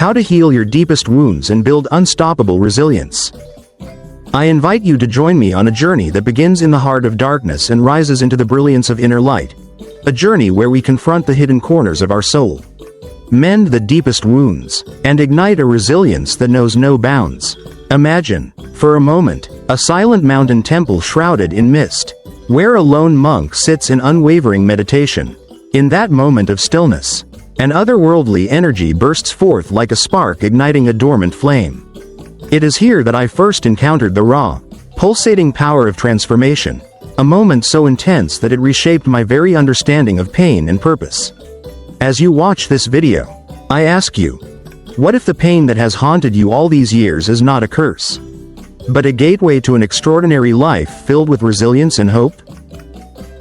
how to heal your deepest wounds and build unstoppable resilience. I invite you to join me on a journey that begins in the heart of darkness and rises into the brilliance of inner light. A journey where we confront the hidden corners of our soul, mend the deepest wounds, and ignite a resilience that knows no bounds. Imagine, for a moment, a silent mountain temple shrouded in mist, where a lone monk sits in unwavering meditation. In that moment of stillness, an otherworldly energy bursts forth like a spark igniting a dormant flame. It is here that I first encountered the raw, pulsating power of transformation, a moment so intense that it reshaped my very understanding of pain and purpose. As you watch this video, I ask you, what if the pain that has haunted you all these years is not a curse, but a gateway to an extraordinary life filled with resilience and hope?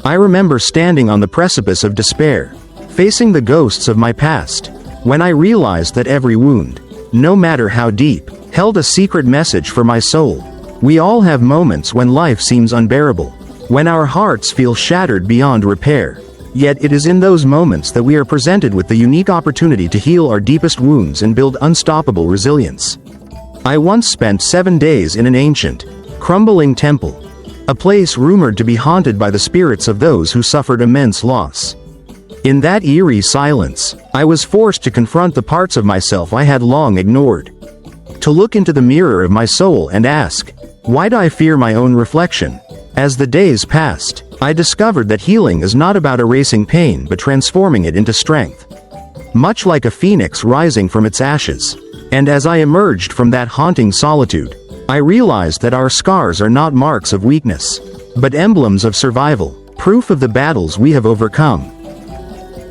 I remember standing on the precipice of despair, facing the ghosts of my past, when I realized that every wound, no matter how deep, held a secret message for my soul. We all have moments when life seems unbearable, when our hearts feel shattered beyond repair. Yet it is in those moments that we are presented with the unique opportunity to heal our deepest wounds and build unstoppable resilience. I once spent 7 days in an ancient, crumbling temple, a place rumored to be haunted by the spirits of those who suffered immense loss. In that eerie silence, I was forced to confront the parts of myself I had long ignored. To look into the mirror of my soul and ask, why do I fear my own reflection? As the days passed, I discovered that healing is not about erasing pain but transforming it into strength. Much like a phoenix rising from its ashes. And as I emerged from that haunting solitude, I realized that our scars are not marks of weakness, but emblems of survival, proof of the battles we have overcome.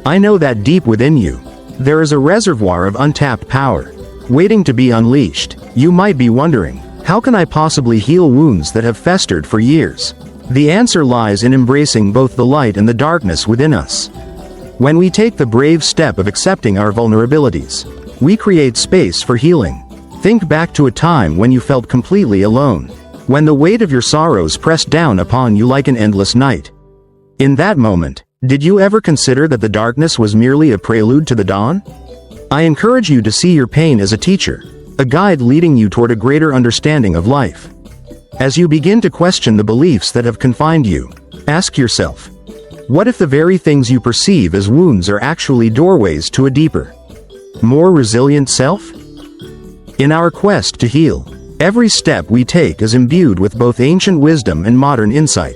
I know that deep within you, there is a reservoir of untapped power, waiting to be unleashed. You might be wondering, how can I possibly heal wounds that have festered for years? The answer lies in embracing both the light and the darkness within us. When we take the brave step of accepting our vulnerabilities, we create space for healing. Think back to a time when you felt completely alone, when the weight of your sorrows pressed down upon you like an endless night. In that moment, did you ever consider that the darkness was merely a prelude to the dawn? I encourage you to see your pain as a teacher, a guide leading you toward a greater understanding of life. As you begin to question the beliefs that have confined you, ask yourself, what if the very things you perceive as wounds are actually doorways to a deeper, more resilient self? In our quest to heal, every step we take is imbued with both ancient wisdom and modern insight.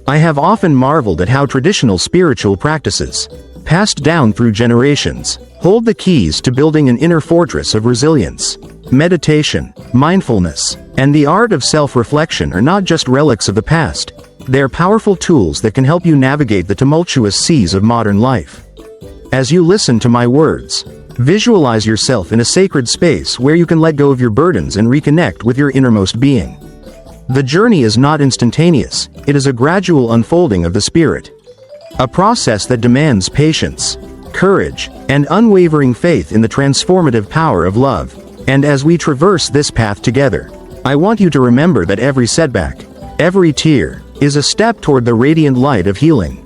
I have often marveled at how traditional spiritual practices, passed down through generations, hold the keys to building an inner fortress of resilience. Meditation, mindfulness, and the art of self-reflection are not just relics of the past, they are powerful tools that can help you navigate the tumultuous seas of modern life. As you listen to my words, visualize yourself in a sacred space where you can let go of your burdens and reconnect with your innermost being. The journey is not instantaneous, it is a gradual unfolding of the spirit. A process that demands patience, courage, and unwavering faith in the transformative power of love. And as we traverse this path together, I want you to remember that every setback, every tear, is a step toward the radiant light of healing.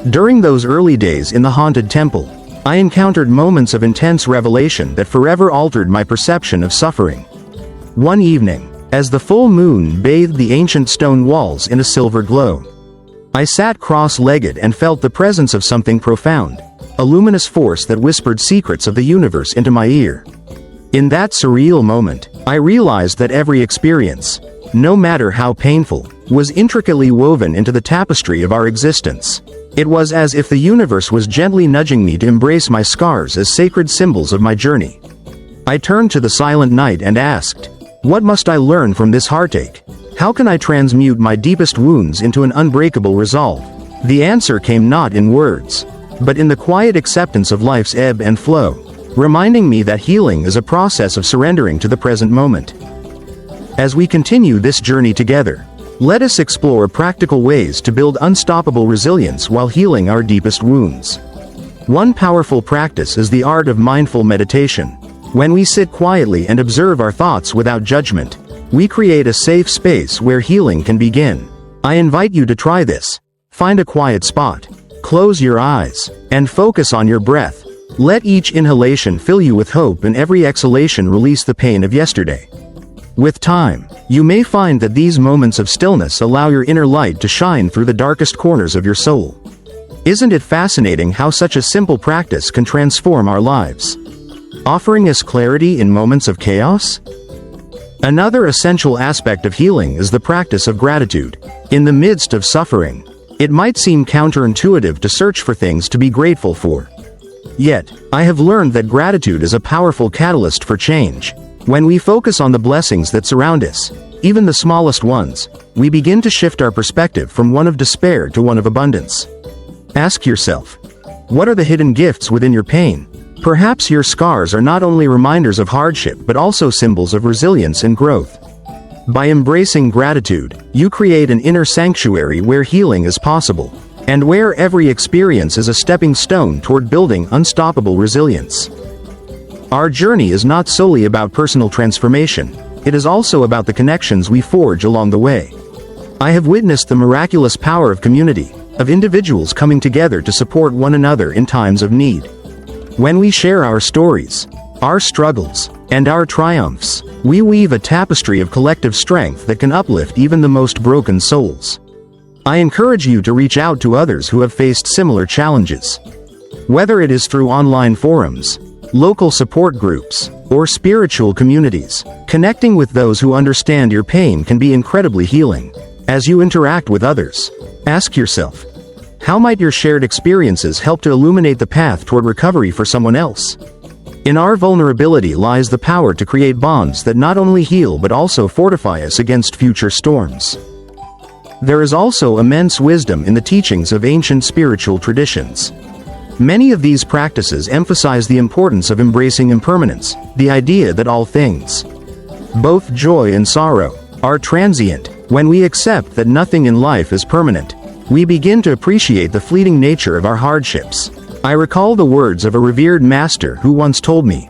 During those early days in the haunted temple, I encountered moments of intense revelation that forever altered my perception of suffering. One evening, as the full moon bathed the ancient stone walls in a silver glow, I sat cross-legged and felt the presence of something profound, a luminous force that whispered secrets of the universe into my ear. In that surreal moment, I realized that every experience, no matter how painful, was intricately woven into the tapestry of our existence. It was as if the universe was gently nudging me to embrace my scars as sacred symbols of my journey. I turned to the silent night and asked, what must I learn from this heartache? How can I transmute my deepest wounds into an unbreakable resolve? The answer came not in words, but in the quiet acceptance of life's ebb and flow, reminding me that healing is a process of surrendering to the present moment. As we continue this journey together, let us explore practical ways to build unstoppable resilience while healing our deepest wounds. One powerful practice is the art of mindful meditation. When we sit quietly and observe our thoughts without judgment, we create a safe space where healing can begin. I invite you to try this. Find a quiet spot, close your eyes, and focus on your breath. Let each inhalation fill you with hope and every exhalation release the pain of yesterday. With time, you may find that these moments of stillness allow your inner light to shine through the darkest corners of your soul. Isn't it fascinating how such a simple practice can transform our lives, offering us clarity in moments of chaos? Another essential aspect of healing is the practice of gratitude. In the midst of suffering, it might seem counterintuitive to search for things to be grateful for. Yet, I have learned that gratitude is a powerful catalyst for change. When we focus on the blessings that surround us, even the smallest ones, we begin to shift our perspective from one of despair to one of abundance. Ask yourself, what are the hidden gifts within your pain? Perhaps your scars are not only reminders of hardship but also symbols of resilience and growth. By embracing gratitude, you create an inner sanctuary where healing is possible, and where every experience is a stepping stone toward building unstoppable resilience. Our journey is not solely about personal transformation, it is also about the connections we forge along the way. I have witnessed the miraculous power of community, of individuals coming together to support one another in times of need. When we share our stories, our struggles, and our triumphs, we weave a tapestry of collective strength that can uplift even the most broken souls. I encourage you to reach out to others who have faced similar challenges. Whether it is through online forums, local support groups, or spiritual communities, connecting with those who understand your pain can be incredibly healing. As you interact with others, ask yourself, how might your shared experiences help to illuminate the path toward recovery for someone else? In our vulnerability lies the power to create bonds that not only heal but also fortify us against future storms. There is also immense wisdom in the teachings of ancient spiritual traditions. Many of these practices emphasize the importance of embracing impermanence, the idea that all things, both joy and sorrow, are transient. When we accept that nothing in life is permanent, we begin to appreciate the fleeting nature of our hardships. I recall the words of a revered master who once told me,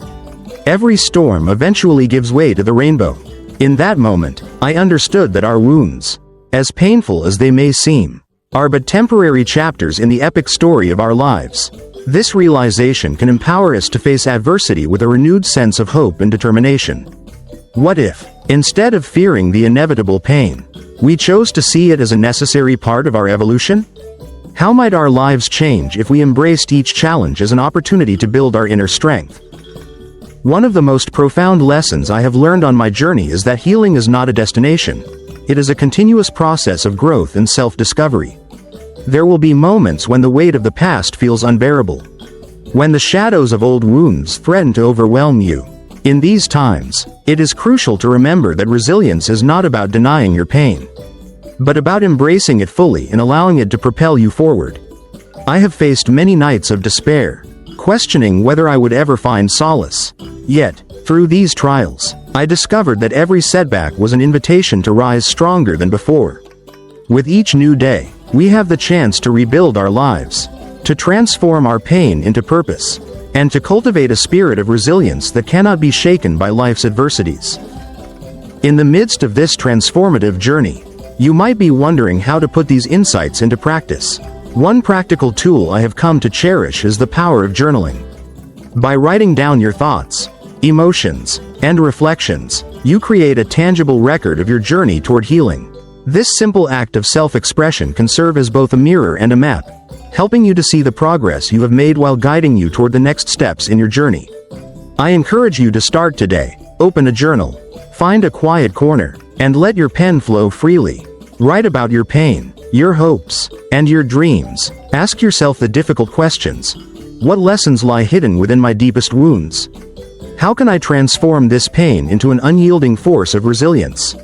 "Every storm eventually gives way to the rainbow." In that moment, I understood that our wounds, as painful as they may seem, are but temporary chapters in the epic story of our lives. This realization can empower us to face adversity with a renewed sense of hope and determination. What if, instead of fearing the inevitable pain, we chose to see it as a necessary part of our evolution? How might our lives change if we embraced each challenge as an opportunity to build our inner strength? One of the most profound lessons I have learned on my journey is that healing is not a destination. It is a continuous process of growth and self-discovery. There will be moments when the weight of the past feels unbearable, when the shadows of old wounds threaten to overwhelm you. In these times, it is crucial to remember that resilience is not about denying your pain, but about embracing it fully and allowing it to propel you forward. I have faced many nights of despair, questioning whether I would ever find solace. Yet, through these trials, I discovered that every setback was an invitation to rise stronger than before. With each new day, we have the chance to rebuild our lives, to transform our pain into purpose, and to cultivate a spirit of resilience that cannot be shaken by life's adversities. In the midst of this transformative journey, you might be wondering how to put these insights into practice. One practical tool I have come to cherish is the power of journaling. By writing down your thoughts, emotions, and reflections, you create a tangible record of your journey toward healing. This simple act of self-expression can serve as both a mirror and a map, helping you to see the progress you have made while guiding you toward the next steps in your journey. I encourage you to start today. Open a journal, find a quiet corner, and let your pen flow freely. Write about your pain, your hopes, and your dreams. Ask yourself the difficult questions. What lessons lie hidden within my deepest wounds? How can I transform this pain into an unyielding force of resilience?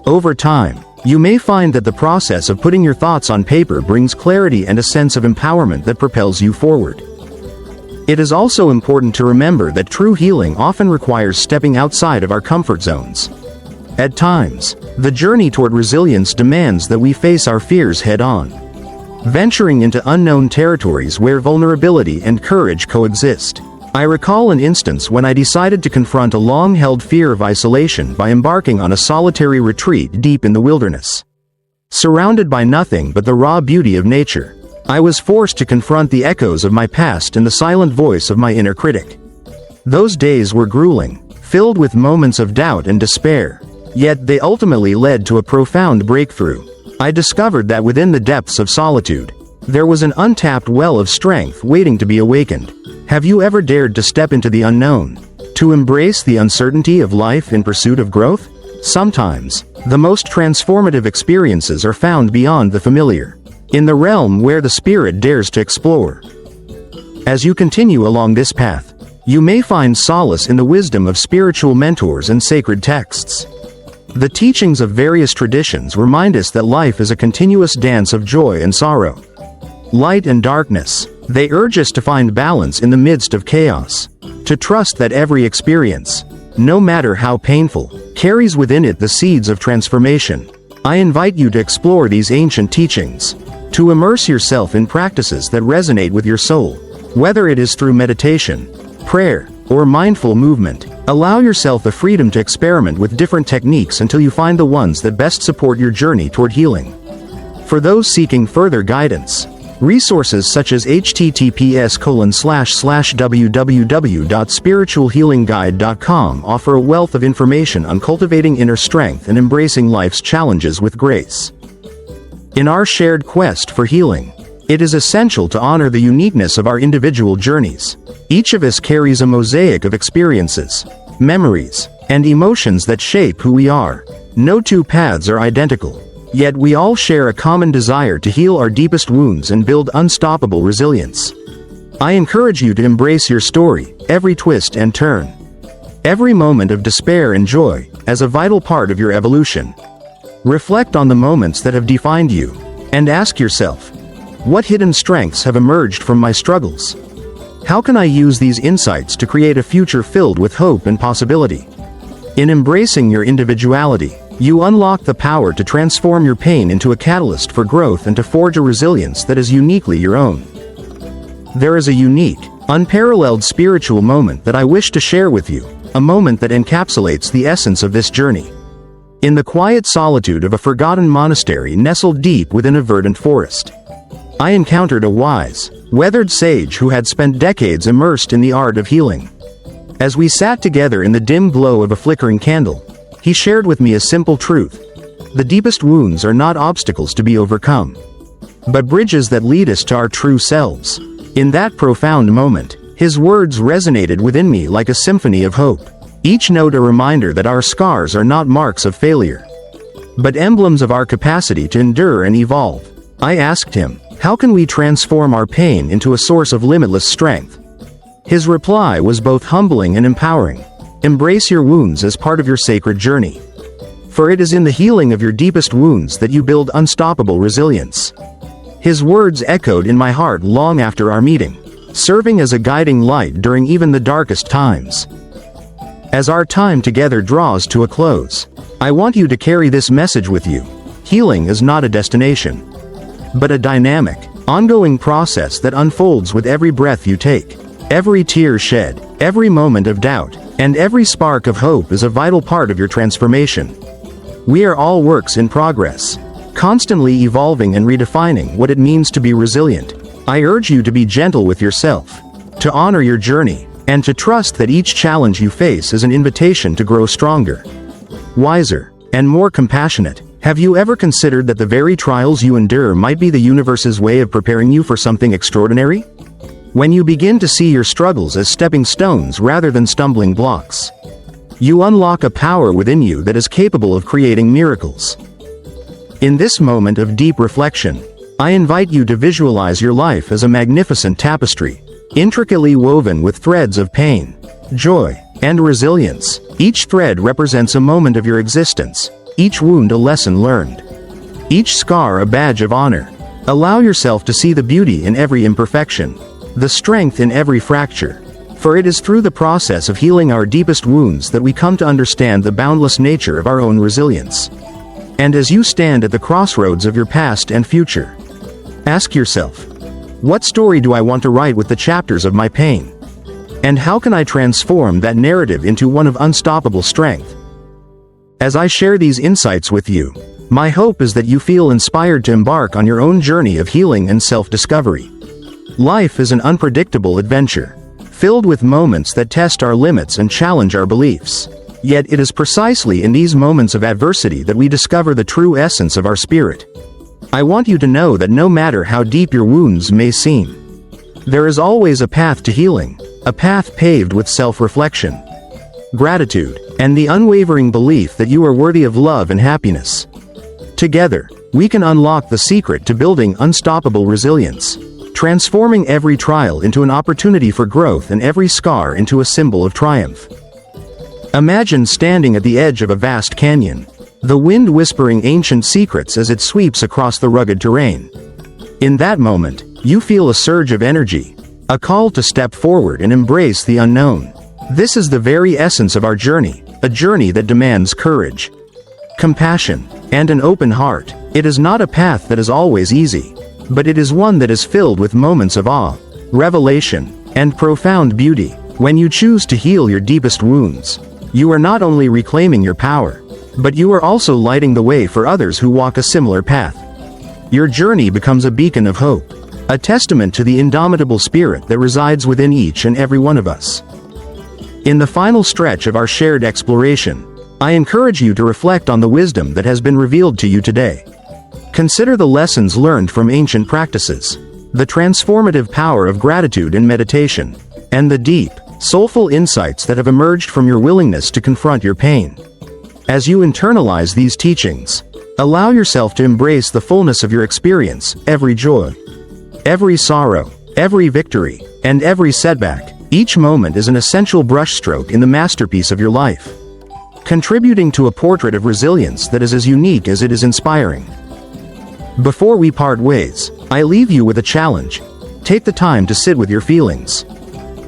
Over time, you may find that the process of putting your thoughts on paper brings clarity and a sense of empowerment that propels you forward. It is also important to remember that true healing often requires stepping outside of our comfort zones. At times, the journey toward resilience demands that we face our fears head-on, venturing into unknown territories where vulnerability and courage coexist. I recall an instance when I decided to confront a long-held fear of isolation by embarking on a solitary retreat deep in the wilderness. Surrounded by nothing but the raw beauty of nature, I was forced to confront the echoes of my past and the silent voice of my inner critic. Those days were grueling, filled with moments of doubt and despair. Yet they ultimately led to a profound breakthrough. I discovered that within the depths of solitude, there was an untapped well of strength waiting to be awakened. Have you ever dared to step into the unknown? To embrace the uncertainty of life in pursuit of growth? Sometimes, the most transformative experiences are found beyond the familiar, in the realm where the spirit dares to explore. As you continue along this path, you may find solace in the wisdom of spiritual mentors and sacred texts. The teachings of various traditions remind us that life is a continuous dance of joy and sorrow, light and darkness. They urge us to find balance in the midst of chaos, to trust that every experience, no matter how painful, carries within it the seeds of transformation. I invite you to explore these ancient teachings, to immerse yourself in practices that resonate with your soul. Whether it is through meditation, prayer, or mindful movement, allow yourself the freedom to experiment with different techniques until you find the ones that best support your journey toward healing. For those seeking further guidance, resources such as https://www.spiritualhealingguide.com offer a wealth of information on cultivating inner strength and embracing life's challenges with grace. In our shared quest for healing, it is essential to honor the uniqueness of our individual journeys. Each of us carries a mosaic of experiences, memories, and emotions that shape who we are. No two paths are identical, yet we all share a common desire to heal our deepest wounds and build unstoppable resilience. I encourage you to embrace your story, every twist and turn, every moment of despair and joy, as a vital part of your evolution. Reflect on the moments that have defined you, and ask yourself, what hidden strengths have emerged from my struggles? How can I use these insights to create a future filled with hope and possibility? In embracing your individuality, you unlock the power to transform your pain into a catalyst for growth and to forge a resilience that is uniquely your own. There is a unique, unparalleled spiritual moment that I wish to share with you, a moment that encapsulates the essence of this journey. In the quiet solitude of a forgotten monastery nestled deep within a verdant forest, I encountered a wise, weathered sage who had spent decades immersed in the art of healing. As we sat together in the dim glow of a flickering candle, he shared with me a simple truth. The deepest wounds are not obstacles to be overcome, but bridges that lead us to our true selves. In that profound moment, his words resonated within me like a symphony of hope, each note a reminder that our scars are not marks of failure, but emblems of our capacity to endure and evolve. I asked him, how can we transform our pain into a source of limitless strength? His reply was both humbling and empowering. Embrace your wounds as part of your sacred journey, for it is in the healing of your deepest wounds that you build unstoppable resilience. His words echoed in my heart long after our meeting, serving as a guiding light during even the darkest times. As our time together draws to a close, I want you to carry this message with you. Healing is not a destination, but a dynamic, ongoing process that unfolds with every breath you take. Every tear shed, every moment of doubt, and every spark of hope is a vital part of your transformation. We are all works in progress, constantly evolving and redefining what it means to be resilient. I urge you to be gentle with yourself, to honor your journey, and to trust that each challenge you face is an invitation to grow stronger, wiser, and more compassionate. Have you ever considered that the very trials you endure might be the universe's way of preparing you for something extraordinary? When you begin to see your struggles as stepping stones rather than stumbling blocks, you unlock a power within you that is capable of creating miracles. In this moment of deep reflection, I invite you to visualize your life as a magnificent tapestry, intricately woven with threads of pain, joy, and resilience. Each thread represents a moment of your existence, each wound a lesson learned, each scar a badge of honor. Allow yourself to see the beauty in every imperfection, the strength in every fracture, for it is through the process of healing our deepest wounds that we come to understand the boundless nature of our own resilience. And as you stand at the crossroads of your past and future, ask yourself, what story do I want to write with the chapters of my pain? And how can I transform that narrative into one of unstoppable strength? As I share these insights with you, My hope is that you feel inspired to embark on your own journey of healing and self-discovery. Life is an unpredictable adventure, filled with moments that test our limits and challenge our beliefs. Yet it is precisely in these moments of adversity that we discover the true essence of our spirit. I want you to know that no matter how deep your wounds may seem, there is always a path to healing, a path paved with self-reflection, gratitude, and the unwavering belief that you are worthy of love and happiness. Together, we can unlock the secret to building unstoppable resilience, transforming every trial into an opportunity for growth and every scar into a symbol of triumph. Imagine standing at the edge of a vast canyon, the wind whispering ancient secrets as it sweeps across the rugged terrain. In that moment, you feel a surge of energy, a call to step forward and embrace the unknown. This is the very essence of our journey, a journey that demands courage, compassion, and an open heart. It is not a path that is always easy, but it is one that is filled with moments of awe, revelation, and profound beauty. When you choose to heal your deepest wounds, you are not only reclaiming your power, but you are also lighting the way for others who walk a similar path. Your journey becomes a beacon of hope, a testament to the indomitable spirit that resides within each and every one of us. In the final stretch of our shared exploration, I encourage you to reflect on the wisdom that has been revealed to you today. Consider the lessons learned from ancient practices, the transformative power of gratitude and meditation, and the deep, soulful insights that have emerged from your willingness to confront your pain. As you internalize these teachings, allow yourself to embrace the fullness of your experience, every joy, every sorrow, every victory, and every setback. Each moment is an essential brushstroke in the masterpiece of your life, contributing to a portrait of resilience that is as unique as it is inspiring. Before we part ways, I leave you with a challenge. Take the time to sit with your feelings,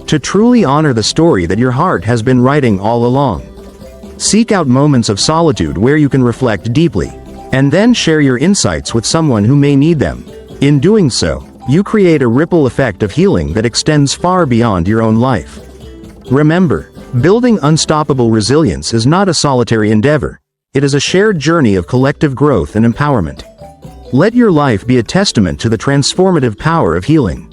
to truly honor the story that your heart has been writing all along. Seek out moments of solitude where you can reflect deeply, and then share your insights with someone who may need them. In doing so, you create a ripple effect of healing that extends far beyond your own life. Remember, building unstoppable resilience is not a solitary endeavor. It is a shared journey of collective growth and empowerment. Let your life be a testament to the transformative power of healing.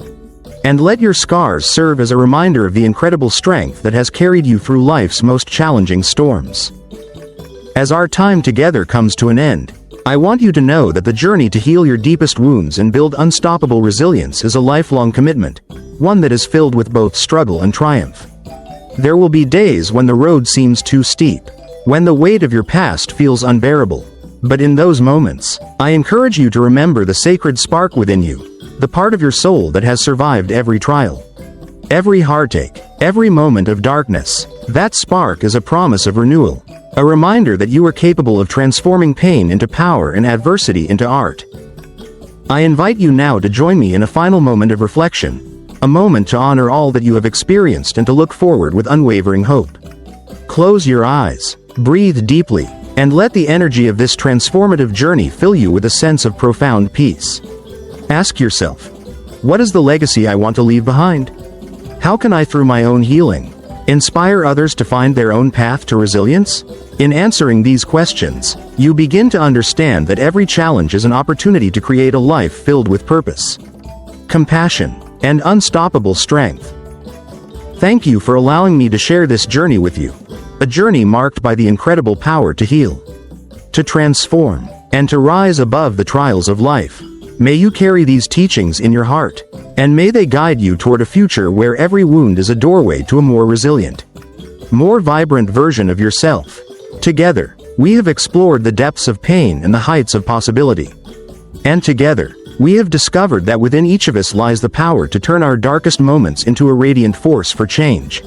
And let your scars serve as a reminder of the incredible strength that has carried you through life's most challenging storms. As our time together comes to an end, I want you to know that the journey to heal your deepest wounds and build unstoppable resilience is a lifelong commitment, one that is filled with both struggle and triumph. There will be days when the road seems too steep, when the weight of your past feels unbearable. But in those moments, I encourage you to remember the sacred spark within you, the part of your soul that has survived every trial, every heartache, every moment of darkness. That spark is a promise of renewal, a reminder that you are capable of transforming pain into power and adversity into art. I invite you now to join me in a final moment of reflection, a moment to honor all that you have experienced and to look forward with unwavering hope. Close your eyes, breathe deeply, and let the energy of this transformative journey fill you with a sense of profound peace. Ask yourself, what is the legacy I want to leave behind? How can I, through my own healing, inspire others to find their own path to resilience? In answering these questions, you begin to understand that every challenge is an opportunity to create a life filled with purpose, compassion, and unstoppable strength. Thank you for allowing me to share this journey with you, a journey marked by the incredible power to heal, to transform, and to rise above the trials of life. May you carry these teachings in your heart, and may they guide you toward a future where every wound is a doorway to a more resilient, more vibrant version of yourself. Together, we have explored the depths of pain and the heights of possibility. And together, we have discovered that within each of us lies the power to turn our darkest moments into a radiant force for change.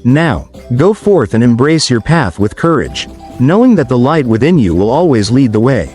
Now, go forth and embrace your path with courage, knowing that the light within you will always lead the way.